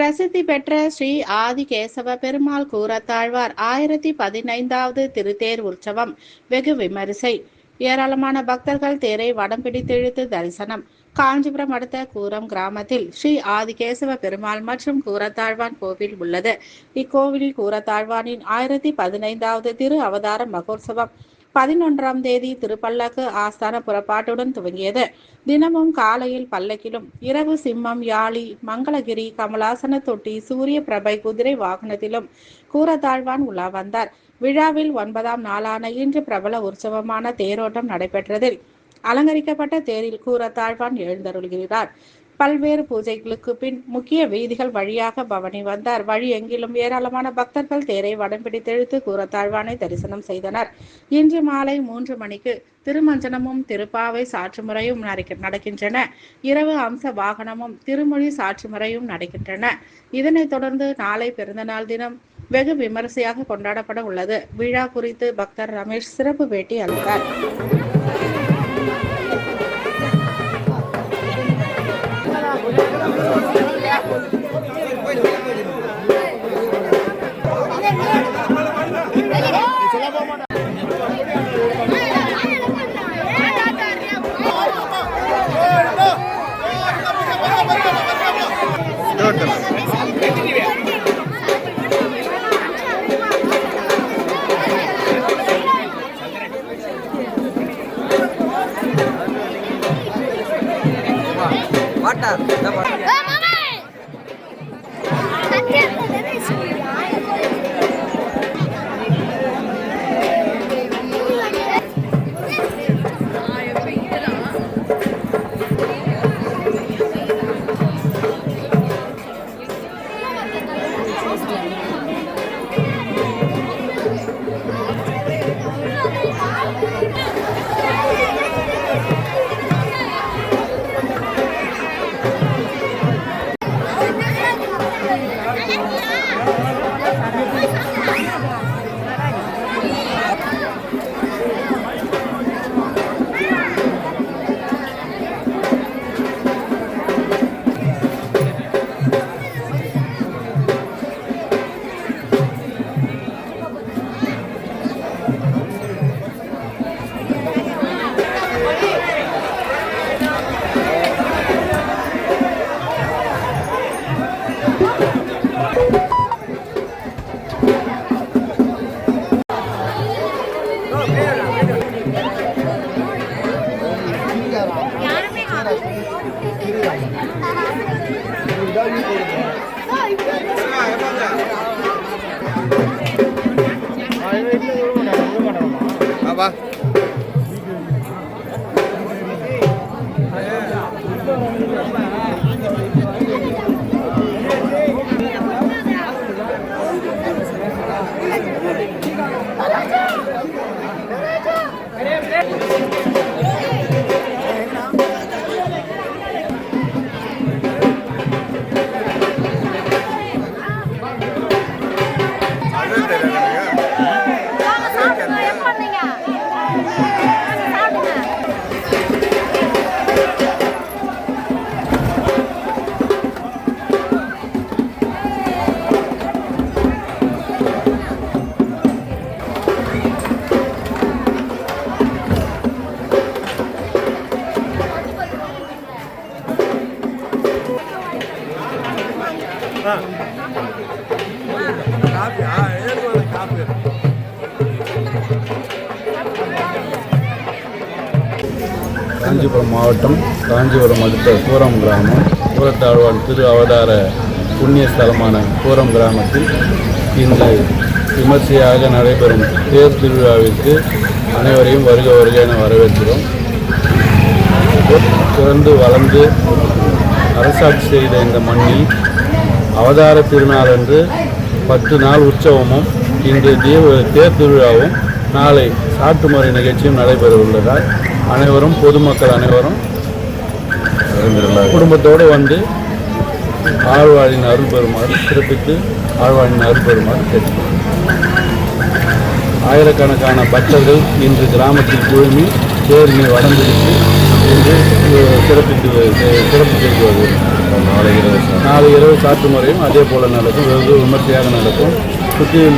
பிரசித்தி பெற்ற ஸ்ரீ ஆதிகேசவ பெருமாள் கூரத்தாழ்வார் 1015வது திருத்தேர் உற்சவம் வெகு விமரிசை. ஏராளமான பக்தர்கள் தேரை வடம் பிடித்திழுத்து தரிசனம். காஞ்சிபுரம் அடுத்த கூரம் கிராமத்தில் ஸ்ரீ ஆதிகேசவ பெருமாள் மற்றும் கூரத்தாழ்வான் கோவில் உள்ளது. இக்கோவிலில் கூரத்தாழ்வானின் 1015வது திரு அவதார மகோற்சவம் 11ஆம் தேதி திருப்பல்லக்கு ஆஸ்தான புறப்பாட்டுடன் துவங்கியது. தினமும் காலையில் பல்லக்கிலும், இரவு சிம்மம், யாழி, மங்களகிரி, கமலாசன தொட்டி, சூரிய பிரபை குதிரை வாகனத்திலும் கூரத்தாழ்வான் உலா வந்தார். விழாவில் 9ஆம் நாளான இன்று பிரபல உற்சவமான தேரோட்டம் நடைபெற்றதில் அலங்கரிக்கப்பட்ட தேரில் கூரத்தாழ்வான் எழுந்தருள்கிறார். பல்வேறு பூஜைகளுக்கு பின் முக்கிய வீதிகள் வழியாக பவனி வந்தார். வழி எங்கிலும் ஏராளமான பக்தர்கள் தேரை வடம் பிடித்தெழுத்து கூரத்தாழ்வானை தரிசனம் செய்தனர். இன்று மாலை 3 மணிக்கு திருமஞ்சனமும் திருப்பாவை சாற்றுமுறையும் நடக்கின்றன. இரவு அம்ச வாகனமும் திருமொழி சாற்றுமுறையும் நடக்கின்றன. இதனைத் தொடர்ந்து நாளை பிறந்தநாள் தினம் வெகு விமரிசையாக கொண்டாடப்பட உள்ளது. விழா குறித்து பக்தர் ரமேஷ் சிறப்பு பேட்டி அளித்தார். காஞ்சிபுரம் மாவட்டம், காஞ்சிபுரம் அடுத்த கூரம் கிராமம், கூரத்தாழ்வான் திரு அவதார புண்ணிய ஸ்தலமான கூரம் கிராமத்தில் இன்று விமர்சையாக நடைபெறும் தேர் திருவிழாவிற்கு அனைவரையும் வருக வருக என வரவேற்கிறோம். பிறந்து வளர்ந்து அரசாட்சி செய்த இந்த மண்ணில் அவதார திருநாள் அன்று 10 நாள் உற்சவமும் இன்று தேர் திருவிழாவும் நாளை சாட்டுமுறை நிகழ்ச்சியும் நடைபெற உள்ளதால் அனைவரும் பொதுமக்கள் அனைவரும் குடும்பத்தோடு வந்து ஆழ்வாரின் அருள் பெறுமாறு சிறப்பித்து ஆழ்வாரின் அருள் பெறுமாறு கேட்டுக்கொள்கிறோம். ஆயிரக்கணக்கான பக்தர்கள் இன்று கிராமத்தில் குழுமி தேரினை வடம் பிடித்து இன்று சிறப்பு செய்து வருகிறது. நாளை இரவு சாற்று முறையும் அதே போல் நடக்கும், வெகு விமர்சையாக நடக்கும். சுற்றியுள்ள